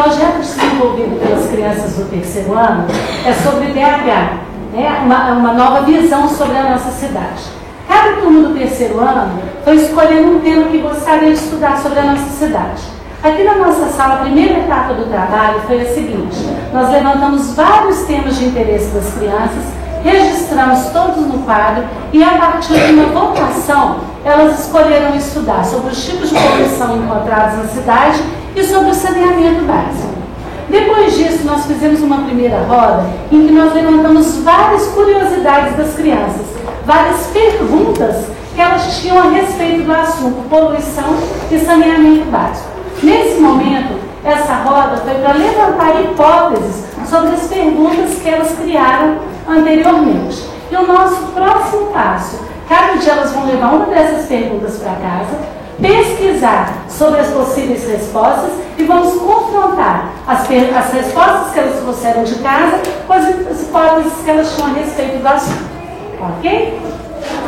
projeto desenvolvido pelas crianças do terceiro ano é sobre DH, uma nova visão sobre a nossa cidade. Cada turma do terceiro ano foi escolhendo um tema que gostaria de estudar sobre a nossa cidade. Aqui na nossa sala, a primeira etapa do trabalho foi a seguinte: nós levantamos vários temas de interesse das crianças, registramos todos no quadro e, a partir de uma votação, elas escolheram estudar sobre os tipos de poluição encontrados na cidade e sobre o saneamento básico. Depois disso, nós fizemos uma primeira roda em que nós levantamos várias curiosidades das crianças, várias perguntas que elas tinham a respeito do assunto poluição e saneamento básico. Nesse momento, essa roda foi para levantar hipóteses sobre as perguntas que elas criaram anteriormente. E o nosso próximo passo, cada dia elas vão levar uma dessas perguntas para casa, pesquisar sobre as possíveis respostas e vamos confrontar as respostas que elas trouxeram de casa com as hipóteses que elas tinham a respeito do assunto. Ok?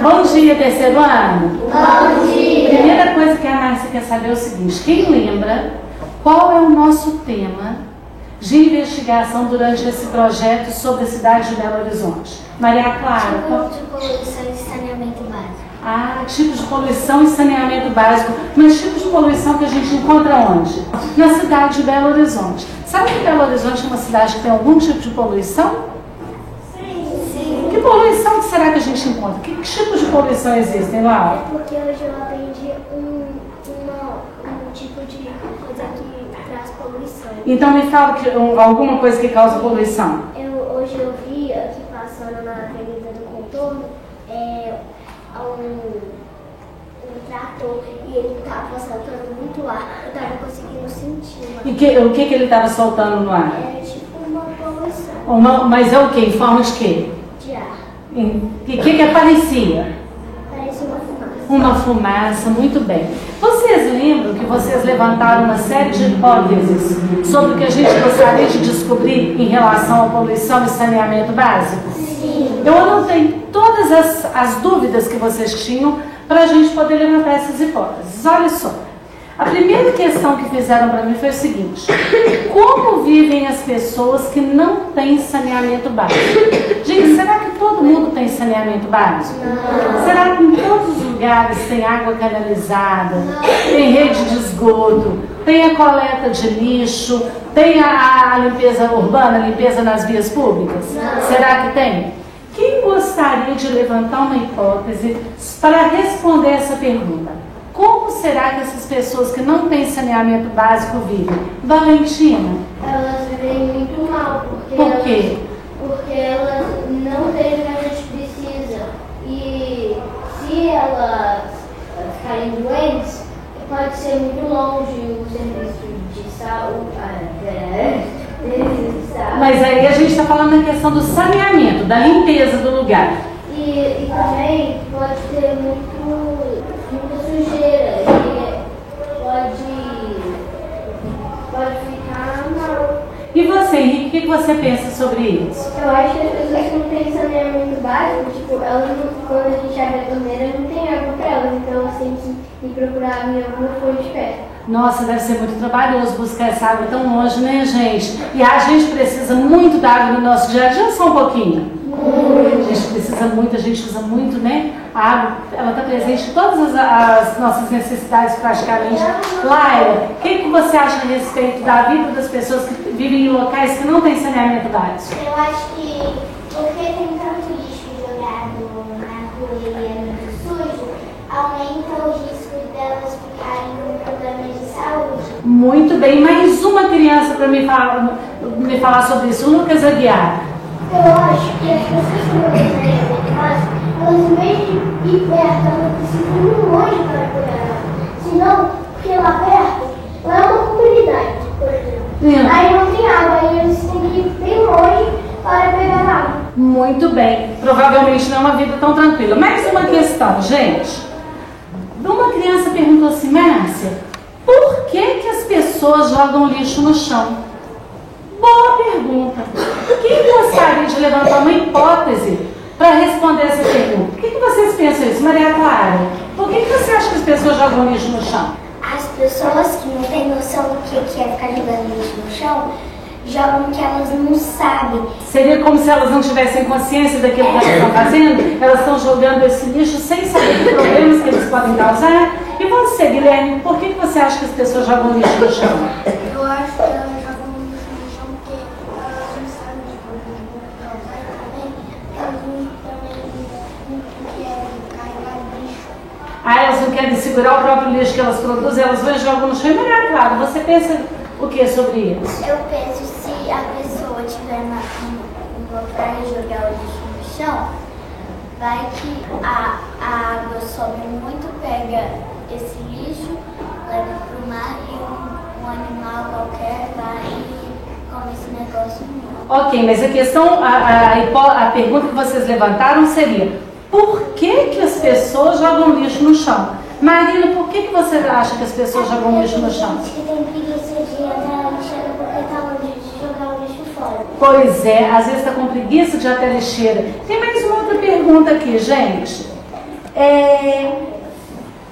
Bom dia, terceiro ano. Bom dia. Primeira coisa que a Márcia quer saber é o seguinte: quem lembra qual é o nosso tema de investigação durante esse projeto sobre a cidade de Belo Horizonte? Maria Clara. Tipos de poluição e saneamento básico. Ah, tipos de poluição e saneamento básico. Mas tipos de poluição que a gente encontra onde? Na cidade de Belo Horizonte. Sabe que Belo Horizonte é uma cidade que tem algum tipo de poluição? Sim. Que poluição que será que a gente encontra? Que tipos de poluição existem lá? Porque hoje eu aprendi um tipo de coisa que traz poluição. Então me fala alguma coisa que causa poluição. Hoje eu vi aqui passando na Avenida do Contorno um trator e ele estava soltando muito ar. Eu estava conseguindo sentir. E o que ele estava soltando no ar? É tipo uma poluição. Mas é o quê? Em forma de quê? De ar. E o que aparecia? Parece uma fumaça. Uma fumaça, muito bem. Vocês lembram que vocês levantaram uma série de hipóteses sobre o que a gente gostaria de descobrir em relação à poluição e saneamento básico? Sim. Eu anotei todas as dúvidas que vocês tinham para a gente poder levantar essas hipóteses. Olha só. A primeira questão que fizeram para mim foi o seguinte: como vivem as pessoas que não têm saneamento básico? Gente, será que todo mundo tem saneamento básico? Não. Será que em todos os lugares tem água canalizada, tem rede de esgoto, tem a coleta de lixo, tem a limpeza urbana, a limpeza nas vias públicas? Não. Será que tem? Quem gostaria de levantar uma hipótese para responder essa pergunta? Como será que essas pessoas que não têm saneamento básico vivem? Valentina? Elas vivem muito mal. Por quê? Porque elas não têm o que a gente precisa. E se elas ficarem doentes, pode ser muito longe o serviço de saúde. Mas aí a gente está falando da questão do saneamento, da limpeza do lugar. E também pode ter muita sujeira e pode ficar mal. E você, Henrique, o que você pensa sobre isso? Eu acho que as pessoas que não têm saneamento básico, tipo, elas não, quando a gente abre a torneira, não tem água para elas, então elas têm que ir procurar água em alguma fonte perto. Nossa, deve ser muito trabalhoso buscar essa água tão longe, né, gente? E a gente precisa muito da água no nosso dia a dia, só um pouquinho. A gente precisa muito, a gente usa muito, né? A água, ela está presente em todas as nossas necessidades praticamente. Laila, o que você acha a respeito da vida das pessoas que vivem em locais que não têm saneamento básico? Eu acho que porque tem tanto lixo jogado na rua e é muito sujo, aumenta o risco delas ficarem com problemas de saúde. Muito bem, mais uma criança para me falar sobre isso, Lucas Aguiar. Eu acho que as pessoas que não têm saneamento básico, elas em vez de ir perto, elas precisam ir longe para cuidar. Senão, porque lá perto, lá é uma comunidade, por exemplo. Aí não tem água, aí eles têm que ir bem longe para pegar água. Muito bem, provavelmente não é uma vida tão tranquila. Mais uma questão, gente. Uma criança perguntou assim: Márcia, por que as pessoas jogam lixo no chão? Boa pergunta. Quem gostaria de levantar uma hipótese para responder essa pergunta? Por que vocês pensam isso? Maria Clara, por que você acha que as pessoas jogam lixo no chão? as pessoas que não têm noção do que é ficar jogando lixo no chão, jogam o que elas não sabem. Seria como se elas não tivessem consciência daquilo que elas estão fazendo? Elas estão jogando esse lixo sem saber os problemas que eles podem causar? E você, Guilherme, por que você acha que as pessoas jogam lixo no chão? Eu acho que elas jogam lixo no chão porque elas não sabem de como causar e também elas não querem carregar lixo. Ah, elas não querem segurar o próprio lixo que elas produzem, elas vão e jogam no chão. Mas é claro, você pensa o que sobre isso? Eu penso, se a pessoa tiver um lugar e jogar o lixo no chão, vai que a água sobe muito, pega esse lixo, leva para o mar e um animal qualquer vai e come esse negócio mesmo. Ok, mas a questão, a pergunta que vocês levantaram seria: por que as pessoas jogam lixo no chão? Marina, por que você acha que as pessoas jogam lixo no chão? Tem gente que tem preguiça de ir até a lixeira porque está longe de jogar o lixo fora. Pois é, às vezes está com preguiça de ir até a lixeira. Tem mais uma outra pergunta aqui, gente.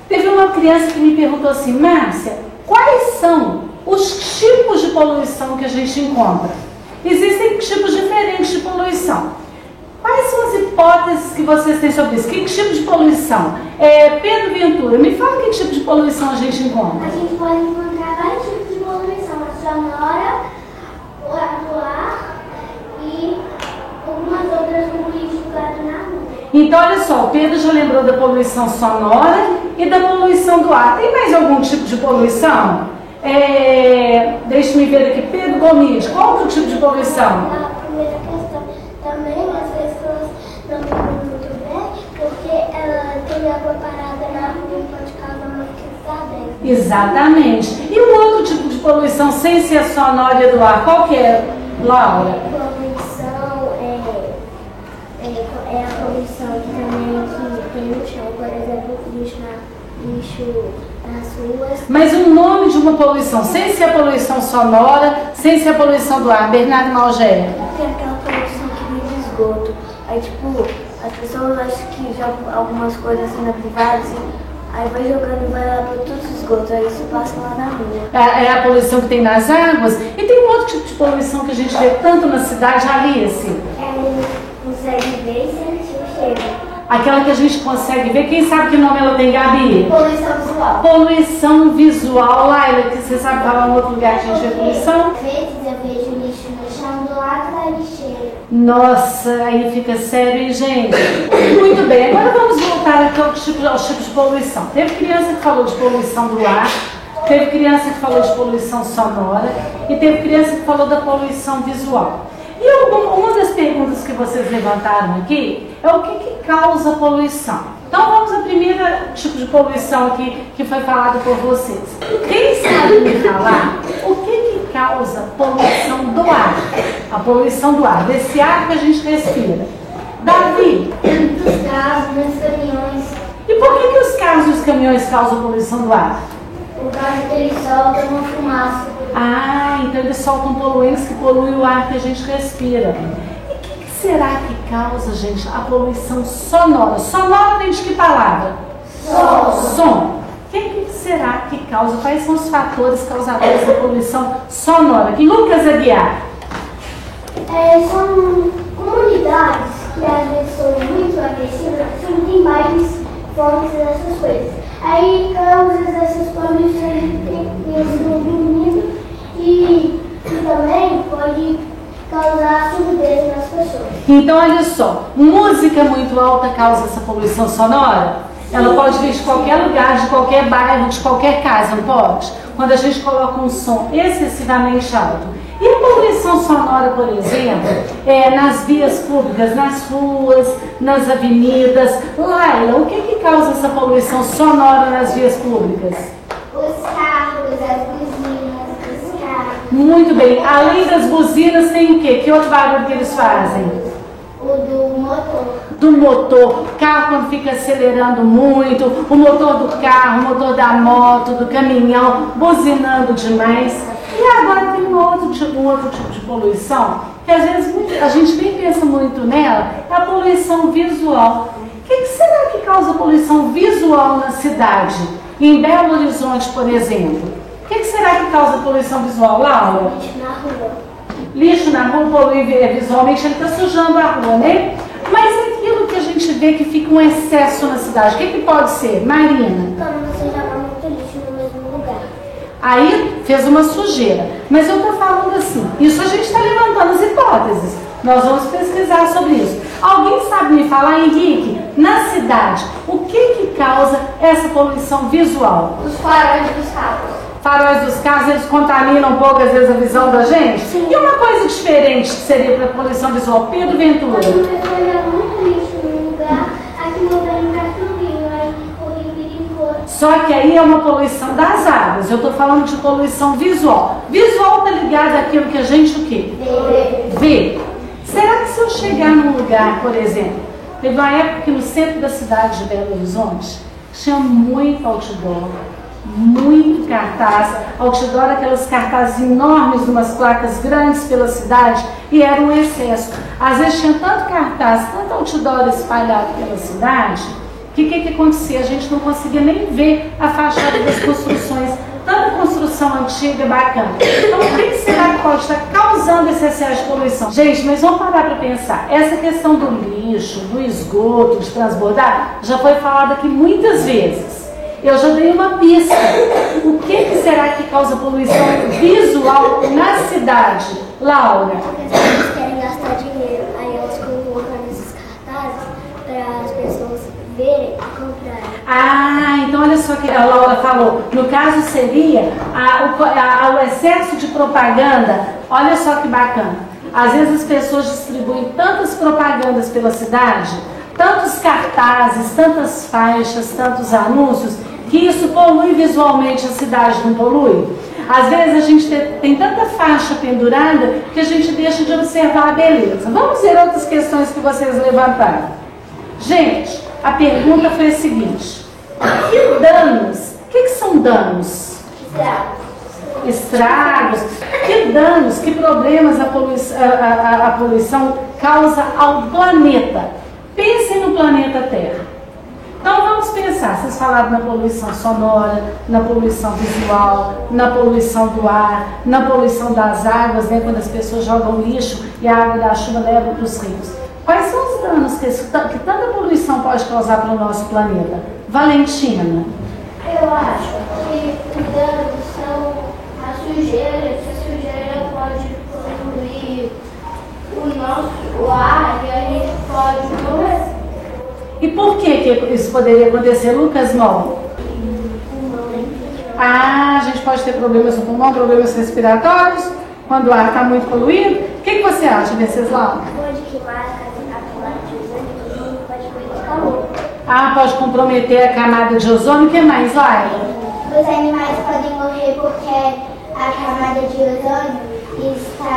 Teve uma criança que me perguntou assim: Márcia, quais são os tipos de poluição que a gente encontra? Existem tipos diferentes de poluição. Quais são as hipóteses que vocês têm sobre isso? Que tipo de poluição? Pedro Ventura, me fala que tipo de poluição a gente encontra. A gente pode encontrar vários tipos de poluição: a sonora, o ar e algumas outras como lixo jogado na rua. Então, olha só, o Pedro já lembrou da poluição sonora e da poluição do ar. Tem mais algum tipo de poluição? Deixa-me ver aqui. Pedro Gomes, qual outro tipo de poluição? A primeira questão também, as pessoas não ficam muito bem porque ela tem água parada na rua e pode causar uma infecção. Exatamente. E um outro tipo de poluição sem ser sonora e do ar, qual que é, Laura? Poluição é a poluição que também que tem no chão, por exemplo, lixo nas ruas. Mas o nome de uma poluição, sem ser a poluição sonora, sem ser a poluição do ar, Bernardo Malgé. Tem aquela poluição que vem do esgoto. Aí, tipo, as pessoas acham que jogam algumas coisas assim na privada, assim, aí vai jogando e vai lá para todos os esgotos, aí isso passa lá na rua. É a poluição que tem nas águas. E tem um outro tipo de poluição que a gente vê tanto na cidade, Alice. Consegue ver e sentir o cheiro. Aquela que a gente consegue ver, quem sabe que nome ela tem, Gabi? Poluição visual. Poluição visual, Laila, que você sabe falar em outro lugar que a gente vê poluição? Às vezes eu vejo lixo no chão do lado da lixeira. Nossa, aí fica sério, hein, gente? Muito bem, agora vamos voltar aqui aos tipos de poluição. Teve criança que falou de poluição do ar, teve criança que falou de poluição sonora e teve criança que falou da poluição visual. E uma das perguntas que vocês levantaram aqui é o que causa poluição. Então vamos ao primeiro tipo de poluição aqui que foi falado por vocês. Quem sabe me falar o que causa poluição do ar? A poluição do ar, desse ar que a gente respira. Davi? Muitos carros, muitos caminhões. E por que os carros e os caminhões causam poluição do ar? O gás que eles soltam uma fumaça. Ah, então eles soltam poluentes que poluem o ar que a gente respira. E o que será que causa, gente, a poluição sonora? Sonora vem de que palavra? Som. O que será que causa? Quais são os fatores causadores da poluição sonora? Lucas Aguiar. São comunidades que às vezes são muito agressivas, que tem mais fontes dessas coisas. Aí causa essas poluições eles vão dormindo e também pode causar surdez nas pessoas. Então, olha só, música muito alta causa essa poluição sonora? Ela pode vir de qualquer lugar, de qualquer bairro, de qualquer casa, não pode? Quando a gente coloca um som excessivamente alto. E a poluição sonora, por exemplo, nas vias públicas, nas ruas, nas avenidas. Laila, o que causa essa poluição sonora nas vias públicas? Os carros, as buzinas, os carros. Muito bem. Além das buzinas, tem o quê? Que outro barulho que eles fazem? O do motor. Do motor, o carro quando fica acelerando muito, o motor do carro, o motor da moto, do caminhão, buzinando demais. E agora tem um outro tipo de poluição, que às vezes a gente nem pensa muito nela, é a poluição visual. O que será que causa poluição visual na cidade? Em Belo Horizonte, por exemplo, o que será que causa poluição visual, Laura? Lixo na rua. Lixo na rua polui visualmente, ele está sujando a rua, né? Mas aquilo que a gente vê que fica um excesso na cidade, o que pode ser? Marina? Quando você joga muito lixo no mesmo lugar. Aí fez uma sujeira. Mas eu estou falando assim, isso a gente está levantando as hipóteses. Nós vamos pesquisar sobre isso. Alguém sabe me falar, Henrique, na cidade, o que causa essa poluição visual? Os faróis dos carros. Faróis dos carros, eles contaminam um pouco, às vezes, a visão da gente? Sim. E uma coisa diferente que seria para a poluição visual? Pedro Ventura. Quando você joga muito lixo num lugar, aquilo vai entrar tudo, vai correr perigoso. Só que aí é uma poluição das águas. Eu estou falando de poluição visual. Visual está ligado àquilo que a gente o quê? Vê. Será que se eu chegar num lugar, por exemplo, teve uma época que no centro da cidade de Belo Horizonte tinha muito outdoor, muito cartaz, outdoor, aquelas cartazes enormes, umas placas grandes pela cidade, e era um excesso. Às vezes tinha tanto cartaz, tanto outdoor espalhado pela cidade, que acontecia? A gente não conseguia nem ver a fachada das construções, tanta construção antiga, bacana. Então, o que será que pode estar causando esse excesso de poluição? Gente, mas vamos parar para pensar. Essa questão do lixo, do esgoto, de transbordar, já foi falada aqui muitas vezes. Eu já dei uma pista. O que será que causa poluição visual na cidade? Laura? Porque as pessoas querem gastar dinheiro, aí elas colocam esses cartazes para as pessoas verem e comprarem. Ah, então olha só que a Laura falou. No caso seria o excesso de propaganda. Olha só que bacana. Às vezes as pessoas distribuem tantas propagandas pela cidade, tantos cartazes, tantas faixas, tantos anúncios, que isso polui visualmente a cidade, não polui? Às vezes a gente tem tanta faixa pendurada que a gente deixa de observar a beleza. Vamos ver outras questões que vocês levantaram. Gente, a pergunta foi a seguinte: que danos? O que são danos? Estragos. Que danos, que problemas a poluição causa ao planeta? Pensem no planeta Terra. Então vamos pensar, vocês falaram na poluição sonora, na poluição visual, na poluição do ar, na poluição das águas, né, quando as pessoas jogam lixo e a água da chuva leva para os rios. Quais são os danos que tanta poluição pode causar para o nosso planeta? Valentina? Eu acho que os danos são a sujeira, que a sujeira pode poluir o ar e a gente pode morrer. E por que isso poderia acontecer, Lucas Mol? Ah, a gente pode ter problemas no pulmão, problemas respiratórios, quando o ar está muito poluído. O que você acha, Venceslau? Pode queimar a camada de ozônio, pode poluir calor. Ah, pode comprometer a camada de ozônio. O que mais, Laila? Os animais podem morrer porque a camada de ozônio está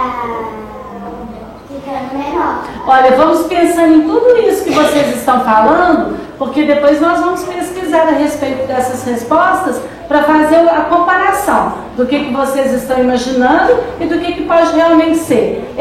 ficando menor. Olha, vamos pensando em tudo isso que vocês estão falando, porque depois nós vamos pesquisar a respeito dessas respostas para fazer a comparação do que vocês estão imaginando e do que pode realmente ser.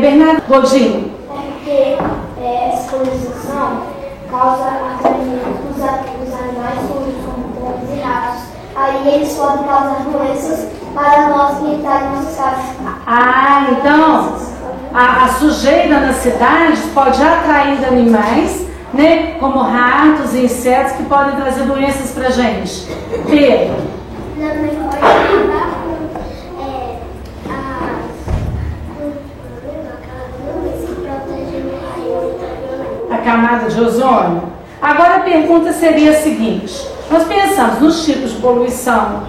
Bernardo Godinho. Porque essa poluição causa os animais são bons e ratos. Aí eles podem causar doenças para nós que estão em nossas casas. Ah, então a sujeira nas cidades pode atrair animais, né, como ratos e insetos que podem trazer doenças para a gente. Pedro? Também pode acabar com a camada de ozônio. Agora a pergunta seria a seguinte: nós pensamos nos tipos de poluição,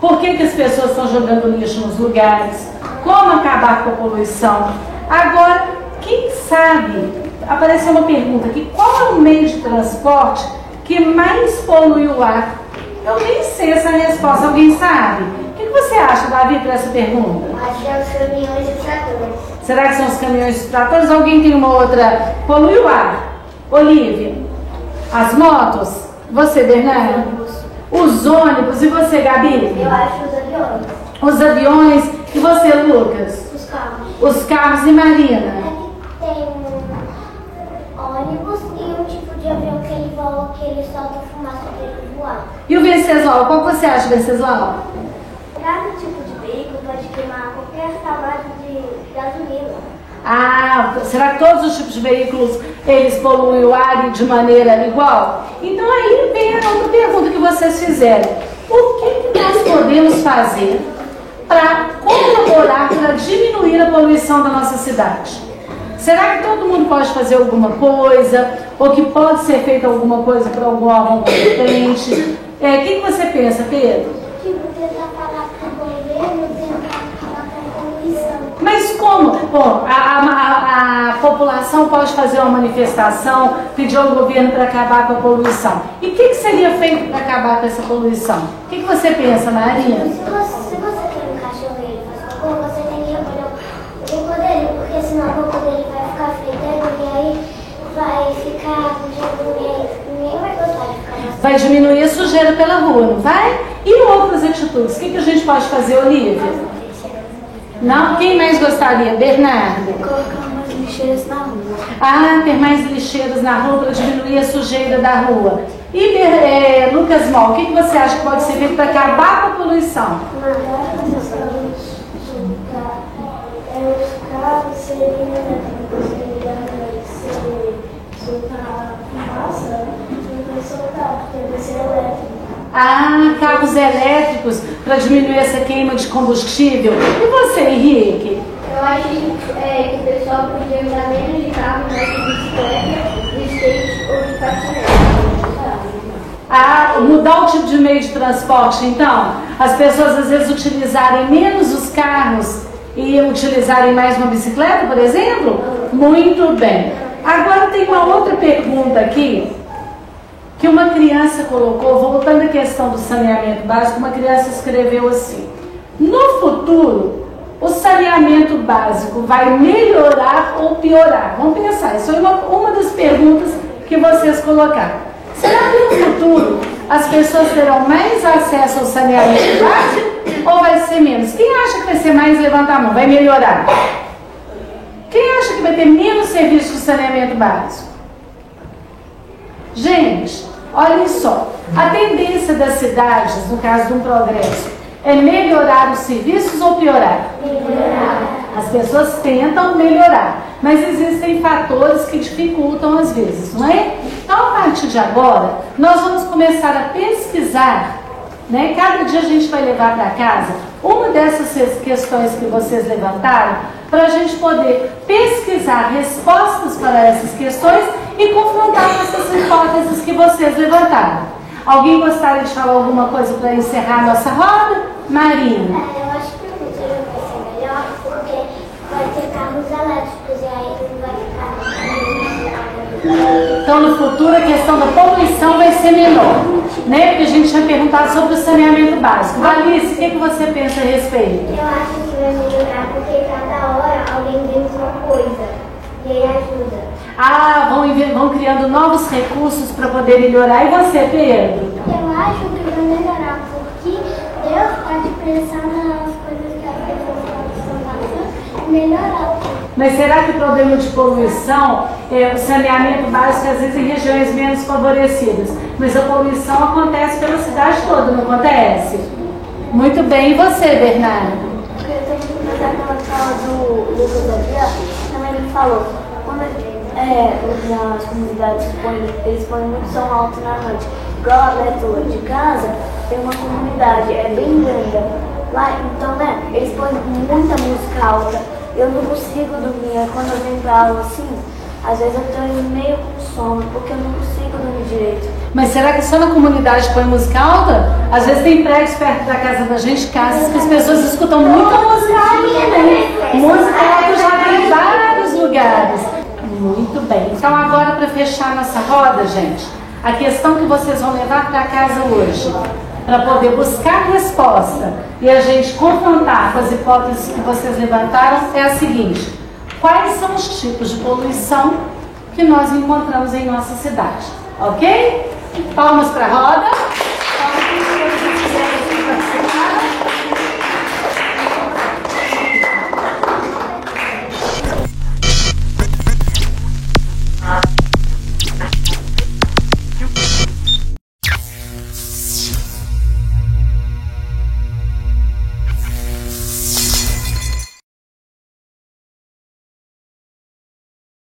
por que as pessoas estão jogando lixo nos lugares, como acabar com a poluição. Agora, quem sabe, apareceu uma pergunta aqui: qual é o meio de transporte que mais polui o ar? Eu nem sei essa resposta, alguém sabe? O que você acha, Davi, para essa pergunta? Acho que é os caminhões e tratores. Será que são os caminhões e tratores? Alguém tem uma outra? Polui o ar. Olívia? As motos? Você, Bernardo? Os ônibus? E você, Gabi? Eu acho os aviões. Os aviões? E você, Lucas? Os carros. Os carros e Marina? Tem um ônibus e um tipo de avião que ele voa, que ele solta fumaça dele. voar. E o Venceslau, qual que você acha, Venceslau? Cada tipo de veículo pode queimar qualquer trabalho de gasolina. Ah, será que todos os tipos de veículos, eles poluem o ar de maneira igual? Então aí vem a outra pergunta que vocês fizeram. O que nós podemos fazer para colaborar, para diminuir a poluição da nossa cidade? Será que todo mundo pode fazer alguma coisa? Ou que pode ser feita alguma coisa por algum órgão competente? O que você pensa, Pedro? Tipo, tentar falar com o governo, tentar acabar com a poluição. Mas como? Bom, a população pode fazer uma manifestação, pedir ao governo para acabar com a poluição. E o que seria feito para acabar com essa poluição? O que você pensa, Maria? Se você tem um cachorro e ele faz cocô, você tem que recolher o cocô dele, porque senão o cocô dele vai ficar fedendo e aí vai ficar ninguém vai gostar de ficar na Vai diminuir a sujeira pela rua, não vai? E outras atitudes? O que a gente pode fazer, Olívia? Não? Quem mais gostaria? Bernardo? colocar umas lixeiras na rua. Ah, ter mais lixeiras na rua para diminuir a sujeira da rua. E Lucas Mol, o que você acha que pode ser feito para acabar com a poluição? Os carros seriam soltar fumaça, não vai soltar, porque vai ser elétrico. Ah, carros elétricos para diminuir essa queima de combustível. E você, Henrique? Eu acho que o pessoal podia usar menos de carro, mais de bicicleta, de skate ou de patinete. Ah, mudar o tipo de meio de transporte, então? As pessoas às vezes utilizarem menos os carros e utilizarem mais uma bicicleta, por exemplo? Muito bem. Agora tem uma outra pergunta aqui, que uma criança colocou, voltando à questão do saneamento básico, uma criança escreveu assim: no futuro, o saneamento básico vai melhorar ou piorar? Vamos pensar, isso é uma das perguntas que vocês colocaram. Será que no futuro as pessoas terão mais acesso ao saneamento básico ou vai ser menos? Quem acha que vai ser mais? Levanta a mão, vai melhorar. Quem acha que vai ter menos serviço de saneamento básico? Gente, olhem só, a tendência das cidades, no caso de um progresso, é melhorar os serviços ou piorar? Melhorar. As pessoas tentam melhorar, mas existem fatores que dificultam às vezes, não é? Então, a partir de agora, nós vamos começar a pesquisar, né? Cada dia a gente vai levar para casa uma dessas questões que vocês levantaram, para a gente poder pesquisar respostas para essas questões e confrontar com essas hipóteses que vocês levantaram. Alguém gostaria de falar alguma coisa para encerrar a nossa roda? Marina. Eu acho que o futuro vai ser melhor porque vai ter carros elétricos e aí não vai ficar. Então, no futuro, a questão da poluição vai ser menor, né? Porque a gente tinha perguntado sobre o saneamento básico. Alice, o que você pensa a respeito? Eu acho que vai melhorar porque cada hora alguém inventa uma coisa e aí ajuda. Ah, vão criando novos recursos para poder melhorar. E você, Pedro? Eu acho que vai melhorar porque Deus pode pensar nas coisas que as pessoas estão passando e melhorar. Mas será que o problema de poluição, o saneamento básico, às vezes em regiões menos favorecidas, mas a poluição acontece pela cidade toda, não acontece? Muito bem. E você, Bernardo? Porque eu tenho que comentar aquela fala do Lucas Aguiar, também me falou, quando as comunidades eles põem muito som alto na noite, igual a Bétula de casa, tem uma comunidade, é bem grande, lá, então, né, eles põem muita música alta, eu não consigo dormir, quando eu venho pra aula assim, às vezes eu tô meio com sono, porque eu não consigo dormir direito. Mas será que só na comunidade põe música alta? Às vezes tem prédios perto da casa da gente, casas que as pessoas escutam muita música alta também. Música alta já tem em vários lugares. Muito bem. Então agora, para fechar nossa roda, gente, a questão que vocês vão levar para casa hoje, para poder buscar resposta e a gente confrontar com as hipóteses que vocês levantaram, é a seguinte: quais são os tipos de poluição que nós encontramos em nossa cidade? Ok? Palmas para a roda.